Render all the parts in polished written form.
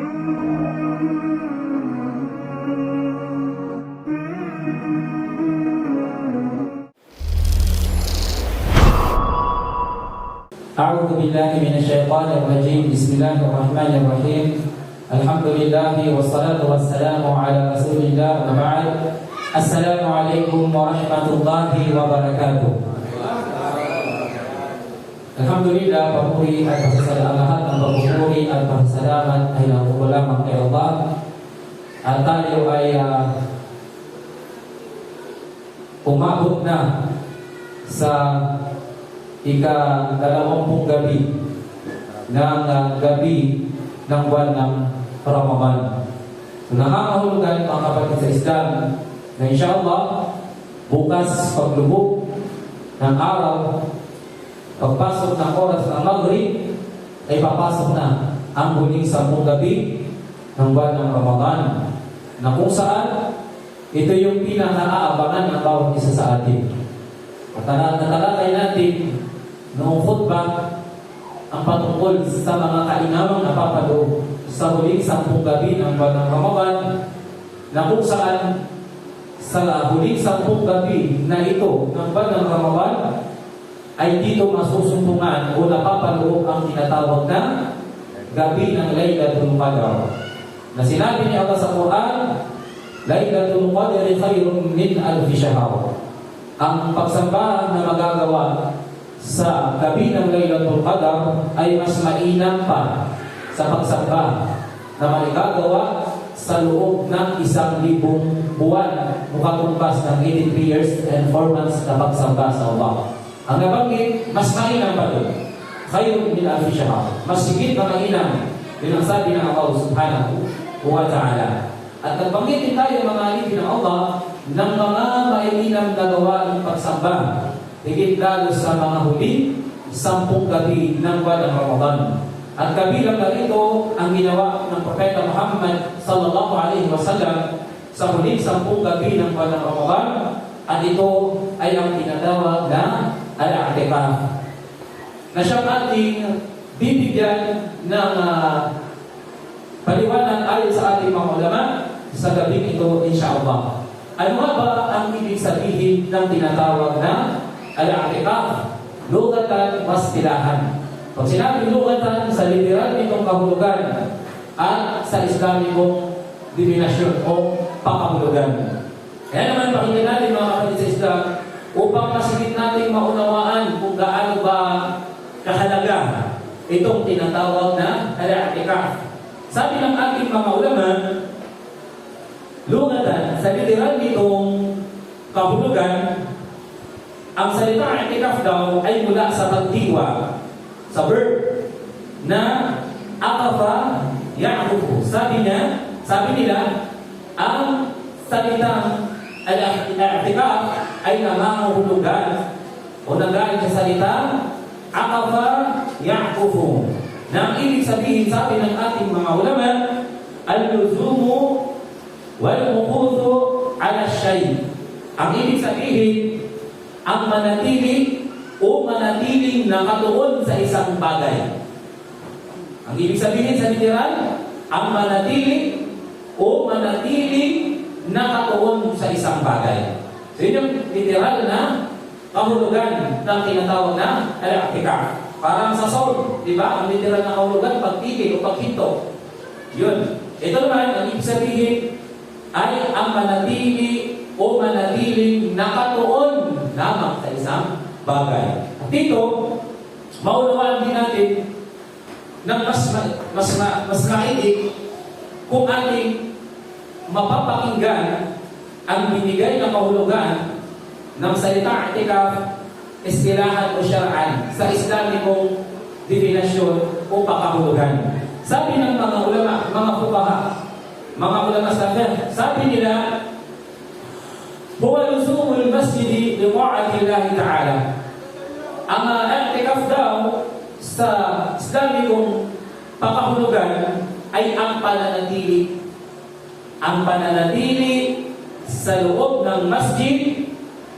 أعوذ بالله من الشيطان الرجيم. بسم الله الرحمن الرحيم. الحمد لله والصلاة والسلام على رسول الله وبعد. السلام عليكم ورحمة الله وبركاته. Alhamdulillah, papuri at pasasalamat lahat ng papuri at pasasalamat ay nakukulamang kay Allah. At tayo ay umabot na sa ika-20 gabi ng gabi ng buwan ng Ramadan. So, nakakahulugan mga kapatid sa Islam na insyaAllah bukas paglubog ng araw, pagpasok ng oras ng Maghrib ay papasok na ang huling 10 gabi ng buwan ng Ramadan, na kung saan ito yung pinaka-aabangan ng bawat isa sa atin. At natalakay natin noong khutbah ang patungkol sa mga kainamang napapaloob sa huling 10 gabi ng buwan ng Ramadan, na kung saan sa huling 10 gabi na ito ng buwan ng Ramadan ay dito masusumpungan o napapaloob ang tinatawag na gabi ng Laylatul Qadr, na sinabi ni Allah sa Quran, Laylatul Qadr khayrun min alfi shahr. Ang pagsamba na magagawa sa gabi ng Laylatul Qadr ay mas mainam pa sa pagsamba na magagawa sa loob ng 1,000 buwan o katumbas ng 83 years and 4 months na pagsamba sa Allah. Ang nabanggit, mas mainam pa doon. Khayrun min alfi shahr. Mas higit na mainam. Yun ang sabi ng Allah subhanahu wa ta'ala. At nagbanggit din tayo mga alipin ng Allah ng mga mainam na gawain pagsamba, higit lalo sa mga huli 10 gabi ng buwan ng Ramadan. At kabilang na rito ang ginawa ng Propeta Muhammad sallallahu alaihi wasallam sa huli 10 gabi ng buwan ng Ramadan, at ito ay ang tinatawag na al-i'tikaf, na siyang ating bibigyan ng paliwanag ayon sa ating mga ulama sa gabi ito insyaallah. Ano nga ba ang ibig sabihin ng tinatawag na al-i'tikaf? Lugatan was istilahan. Pag sinabing lugatan, sa literal nitong kahulugan at sa Islamikong definition o pakahulugan. Kaya naman pakinggan natin mga kapatid sa Islam upang masigit natin maunawaan kung gaano ba kahalaga itong tinatawag na al-i'tikaf. Sabi ng ating mga ulama, lugatan, sa literal nitong kahulugan, ang salita i'tikaf daw ay mula sa pagdiwa, sa verb na aqafa ya'qufu. Sabi nila, ang salitang al-i'tikaf ay namangulugan o nanggaling sa salita aqafa ya'qufu. Na ang ibig sabihin, sabi ng ating mga ulama, al-luzumu wal-muqudhu ala shay. Ang ibig sabihin, ang manatili o manatiling nakatuon sa isang bagay. Ang ibig sabihin sa literal, ang manatili o manatiling nakatuon sa isang bagay. So yun yung literal na kahulugan ng tinatawag na al-i'tikaf. Parang sa soul, di ba? Ang literal na kahulugan, pagtigil o paghinto. Yun. Ito naman, ang ibig sabihin ay ang manatili o manatiling nakatuon lamang sa isang bagay. At dito, maunawaan din natin na mas maidik kung ating mapapakinggan ang binigay na kahulugan ng salita i'tikaf, istilahan o syar'an sa Islamikong definition o pakahulugan. Sabi ng mga ulama, mga fuqaha, mga ulama sa fiqh, sabi nila, huwa luzumul masjidi li ta'ati Allah ta'ala. Ang i'tikaf daw sa Islamikong pakahulugan ay ang pananatili. Ang pananatili sa loob ng masjid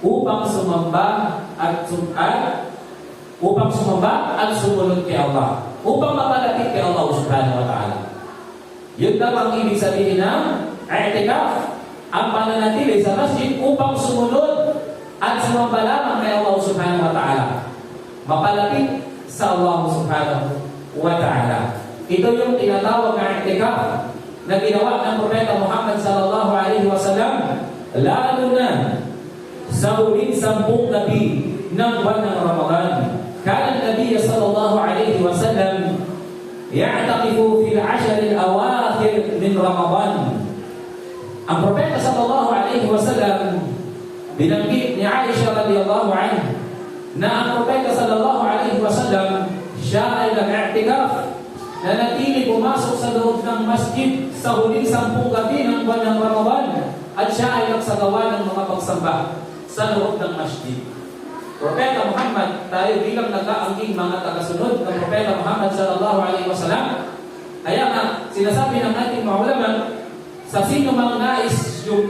upang sumamba at sumunod kay Allah, upang mapalapit kay Allah subhanahu wa ta'ala. Yun daw ang ibig sabihin ng i'tikaf. Ang pananatili sa masjid upang sumunod at sumamba lamang kay Allah subhanahu wa ta'ala. Mapalapit sa Allah subhanahu wa ta'ala. Ito yung tinatawag na i'tikaf na ginawa ng Propeta Muhammad sallallahu alaihi wasallam, lalo na sa huling 10 gabi ng buwan ng Ramadan. Kana Nabi sallallahu alaihi wasallam ya'taqifu fil 'ashr al-awakhir min Ramadan. Ang Propeta sallallahu alaihi wasallam, binanggit ni Aisha radhiyallahu anha na ang Propeta sallallahu alaihi wasallam siya ay nag-i'tikaf, na natili pumasok sa loob ng masjid sa huling 10 gabi ng buwan ng Ramadan, at siya ay nagsagawa ng mga pagsamba sa loob ng masjid. Propeta Muhammad, tayo bilang nag-aangking mga tagasunod ng Propeta Muhammad sallallahu alaihi wasallam, kaya nga sinasabi ng ating mga ulama, sa sino mang nais yung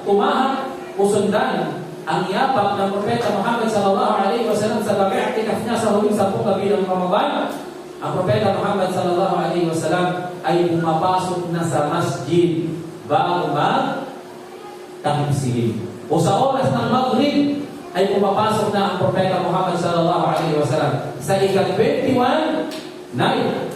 tumahak o sundan ang yapak ng Propeta Muhammad sallallahu alaihi wasallam sa pag-i'tikaf niya sa huling 10 gabi ng Ramadan, ang Propeta Muhammad sallallahu alaihi wasallam ay pumapasok na sa masjid bago mag-takbir. O sa oras ng Maghrib ay pumapasok na ang Propeta Muhammad sallallahu alaihi wasallam sa ika-21 night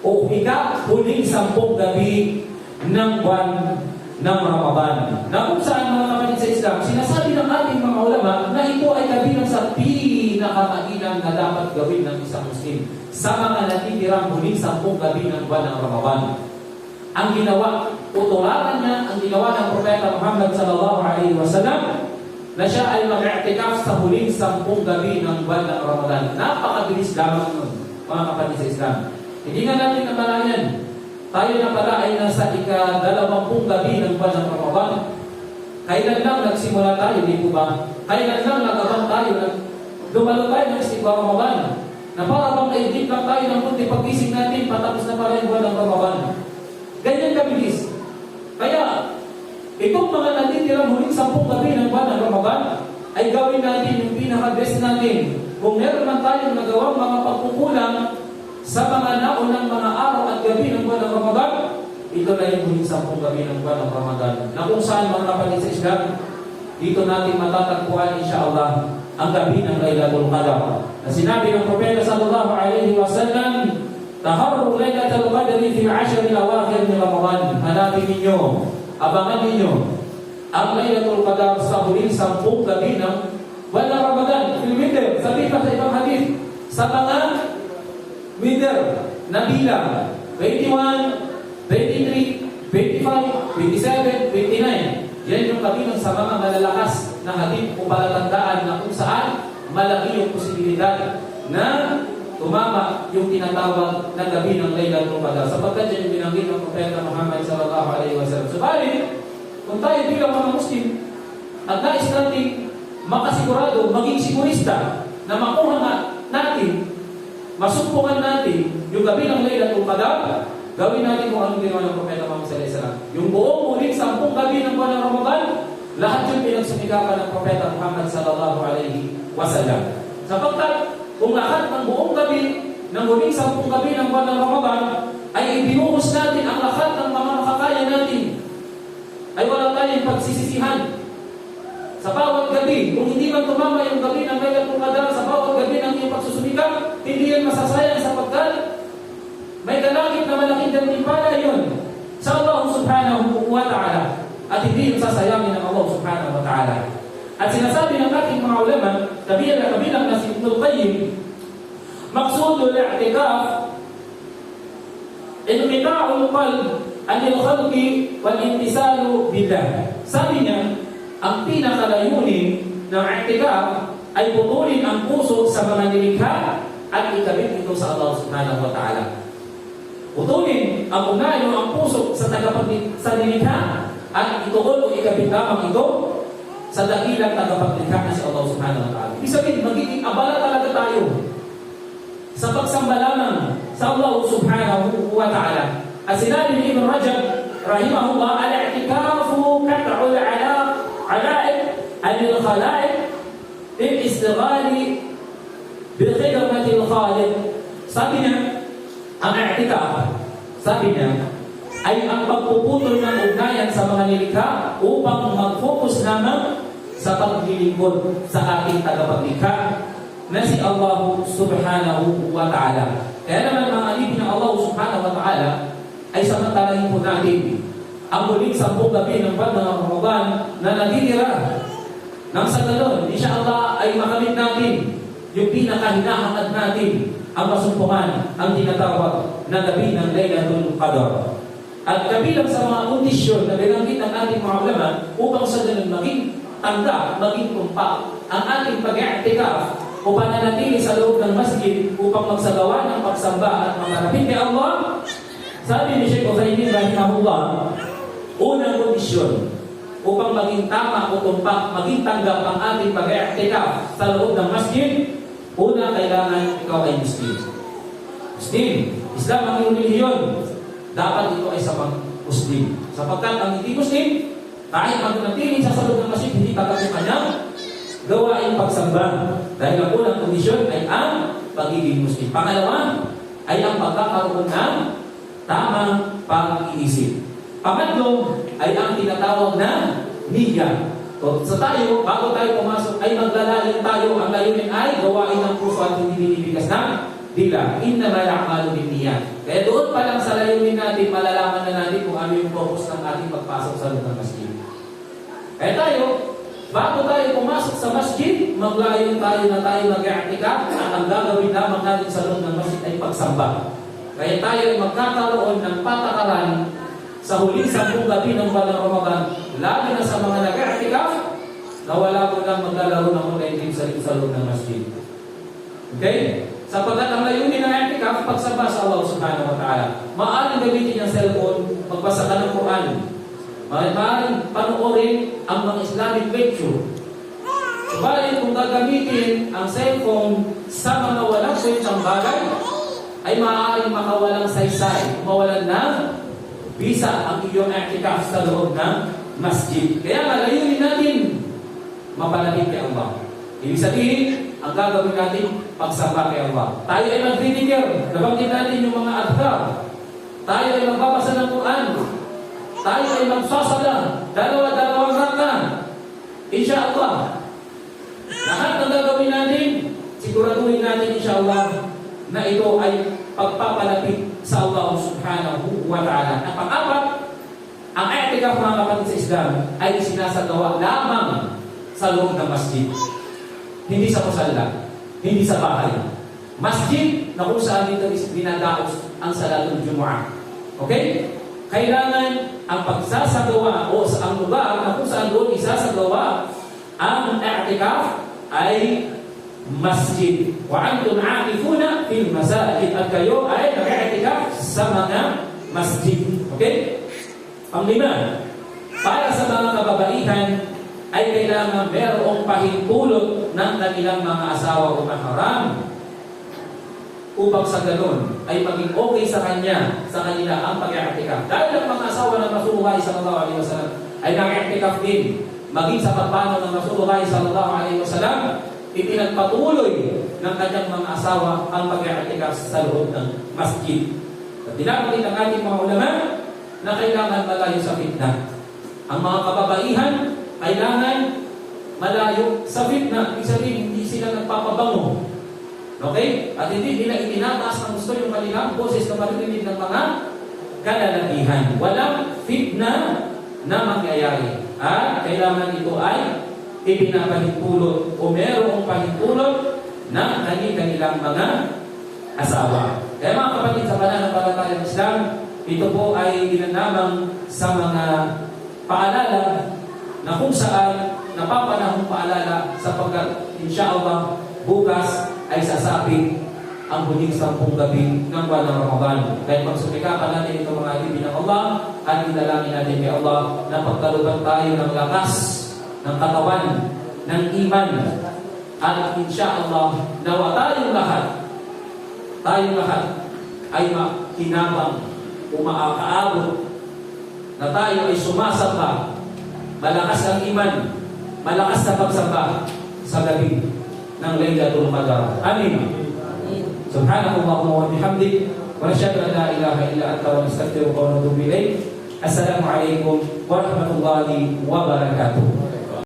o ika-huling 10 gabi ng buwan ng Ramadan, na kung saan mga kapatid sa Islam, sinasabi ng ating mga ulama na ito ay kabilang sa pinakamailang na dapat gawin ng isang Muslim sa mga natitirang huling 10 gabi ng buwan ng Ramadan. Ang ginawa, tutularan niya ang ginawa ng Propeta Muhammad sallallahu alaihi wasallam, na siya ay mag-i'tikaf sa huling 10 gabi ng buwan ng Ramadan. Napakabilis lamang nun, mga kapatid sa Islam. Hindi nga natin namalayan, tayo na pala ay nasa ika-20 gabi ng buwan ng Ramadan. Kailan lang nagsimula tayo, di po ba? Kailan lang nagabang tayo, dumalo tayo ng istighfar Ramadan, na para bang kaigit lang tayo ng kunti pag-ising natin, patapos na pala yung buwan ng Ramadan. Ganyan kabilis. Kaya, itong mga natitirang huling 10 gabi ng buwan ng Ramadan, ay gawin natin yung pinaka-best natin. Kung meron man tayong nagawang mga pagkukulang sa mga naunang mga araw at gabi ng buwan ng Ramadan, ito na yung huling 10 gabi ng buwan ng Ramadan, na kung saan mga kapatid sa Islam, dito natin matatagpuan insyaAllah ang gabi ng Laylatul Qadr. Na sinabi ng Propeta sallallahu alaihi wasallam, taharru Laylatul Qadri fil 'ashr al-awakhir min Ramadan. Hanapin ninyo, abangan ninyo ang Laylatul Qadr sa huling 10 gabi ng buwan ng Ramadan. Fil witr, sabi pa sa ibang hadith, sa mga witr na bilang 21, 23, 25, 27, 29. Yan yung kabilang sa mga malalakas na hadith o palatandaan na kung saan malaki yung posibilidad na tumama yung tinatawag na gabi ng Laylatul Qadr. Sapagkat yan yung binanggit ng Propeta Muhammad sallallahu alaihi wasallam. Subalit, kung tayo bilang mga Muslim at nais natin makasigurado, maging sigurista na makuha natin, masumpungan natin yung gabi ng Laylatul Qadr, gawin natin kung anong ginawa ng Propeta Muhammad sallallahu alaihi wasallam. Yung buong huling 10 gabi ng buwan ng Ramadan, lahat yung pinagsumikapan ng Propeta Muhammad sallallahu alaihi wasallam. Sapagkat kung lahat ng buong gabi ng huling 10 gabi ng buwan ng Ramadan ay ibinuhos natin ang lahat ng mga makakaya natin, ay wala tayong pagsisisihan. Sa bawat gabi, kung hindi man tumama yung gabi ng Laylatul Qadr, sa bawat gabi ng iyong pagsusumikap, hindi yan masasayang sapagkat may dalangit na malaking gantimpala yun sa Allah subhanahu wa ta'ala, at hindi yung sasayangin ng Allah subhanahu wa ta'ala. At sinasabi ng ating mga ulama, kabilang na si Ibnul Qayyim, maqsudul i'tikaf inqita'ul qalb anil khalqi wal intisalu billah. Sabi niya, ang pinakalayunin ng i'tikaf ay putulin ang puso sa mga nilikha at ikabit ito sa Allah subhanahu wa ta'ala. Putulin ang unayo ang puso sa nilikha at ituon o ikabit lamang ito sa dakilang tagapaglikha na si Allah subhanahu wa ta'ala. Ibig sabihin, magiging abala talaga tayo sa pagsamba lamang sa Allah subhanahu wa ta'ala. At sinabi ni Ibn Rajab rahimahullah, al-i'tikafu qat'ul ala'ib anil khala'ib il-istighali bil khidmatil khaliq. Sabi niya, ang i'tikaf, sabi niya, ay ang pagpuputol ng ugnayan sa mga nilikha upang mag-focus naman sa paglilingkod sa ating tagapaglikha na si Allah subhanahu wa ta'ala. Kaya naman mga alipin ng Allah subhanahu wa ta'ala ay samantalahin po natin ang muling 10 gabi ng buwan ng Ramadan na natitira. Nang sa ganun, insyaAllah ay makamit natin yung pinakahinahangat natin ang masumpungan, ang tinatawag na gabi ng Laylatul Qadr. At kabilang sa mga kondisyon na binanggit ng ating mga ulama upang sa ganun maging tanda, maging tumpak ang ating pag-i'tikaf o pananatili sa loob ng masjid upang magsagawa ng pagsamba at mangarapin kay Allah. Sabi ni Sheikh Uthaymin rahimahullah, unang kondisyon upang maging tama o tumpak, maging tanggap ang ating pag-i'tikaf sa loob ng masjid, una, kailangan ikaw ay Muslim. Muslim. Islam ang iyong relihiyon. Dapat ito ay sa Muslim. Sapagkat ang hindi Muslim, kahit magnatili sa loob ng masjid, hindi tagap yung kanyang gawain pagsamba. Dahil ang unang kondisyon ay ang pagiging Muslim. Pangalawa ay ang pagkakaroon ng tamang pag-iisip. Pangatlo ay ang tinatawag na niyya. So tayo, bago tayo pumasok, ay maglalalim tayo. Ang layunin ay gawain ng puso at hindi binibigas ng dila. Innama ya'malu binniyat. Kaya doon pa lang sa layunin natin, malalaman na natin kung ano yung purpose ng ating pagpasok sa loob ng masjid. Kaya tayo, bago tayo pumasok sa masjid, maglayon tayo na tayo mag-i'tikaf at ang gagawin lamang natin sa loob ng masjid ay pagsamba. Kaya tayo ay magkakaroon ng patakaran sa huling 10 gabi ng buwan ng Ramadan, lalo na sa mga nag-i'tikaf na wala po lang maglalaro ng online game sa loob ng masjid. Okay? Sapagkat ang layunin ng i'tikaf, pagsamba sa Allah subhanahu wa ta'ala. Maaaring gamitin yung cellphone, magbasa ka ng Quran. Maaaring panoorin ang mga Islamic lecture. Subalit kung gagamitin ang cellphone sa mga walang kwentang bagay, ay maaaring makawalang saysay, mawalan ng bisa ang iyong i'tikaf sa loob ng masjid. Kaya nga, layunin natin mapalapit kay Allah. Ibig sabihin, ang gagawin natin, pagsamba kay Allah. Tayo ay mag-ridikir. Nabanggit natin yung mga adhkar. Tayo ay magbabasa ng Quran. Tayo ay magsasala. Dalawa-dalawang raka. Insyaallah. Lahat ng gagawin natin, siguraduhin natin insyaallah na ito ay pagpapalapit sa Allah subhanahu wa ta'ala. At pang-apat, ang i'tikaf mga kapatid sa Islam ay sinasagawa lamang sa loob ng masjid. Hindi sa musalla, hindi sa bahay. Masjid na kung saan ito dinadaos ang salatul Jumu'ah. Okay? Kailangan ang pagsasagawa o sa ang lugar na kung saan doon isasagawa ang i'tikaf ay masjid. Wa antum 'akifuna fil masajid. At kayo ay nag-i'tikaf sa mga masjid. Okay? Panglima, para sa mga kababaihan ay kailangan merong pahintulot ng kanilang mga asawa o maharam upang sa ganun ay maging okay sa kanila ang pag-i'tikaf. Dahil ang mga asawa ng Rasulullah sallallahu alaihi wasallam ay nag-i'tikaf din, maging sa pagpanaw ng Rasulullah sallallahu alaihi wasallam, ipinagpatuloy ng kanyang mga asawa ang pag-i'tikaf sa loob ng masjid. At dinapalit ang ating mga ulama na kailangan malayo sa fitna. Ang mga kababaihan kailangan malayo sa fitna. Ibig sabihin, hindi sila nagpapabango. Okay? At hindi nila itinataas ng gusto yung kanilang boses na marinig ng mga kalalakihan. Walang fitna na mangyayari. At kailangan ito ay ipinapahintulot o merong pahintulot ng kanilang mga asawa. Kaya mga kapatid, sa pananampalatayang Islam, ito po ay ginanamang sa mga paalala na kung saan napapanahong paalala sapagkat insyaallah bukas ay sasapit ang huling 10 gabi ng buwan ng Ramadan. Kaya pagsumikapan natin itong mga ibig ng Allah at inalangin natin kay Allah na pagkaluban tayo ng lakas ng katawan, ng iman, at insyaallah nawa tayong lahat ay makinabang umaakaabot na tayo ay sumasamba, malakas ang iman, malakas na pagsamba sa gabi ng Laylatul Qadr. Amin. Subhanakallahumma wa bihamdik ونشهد أن لا إله إلا أنت ونستغفرك ونتوب إليك. السلام عليكم ورحمة الله وبركاته.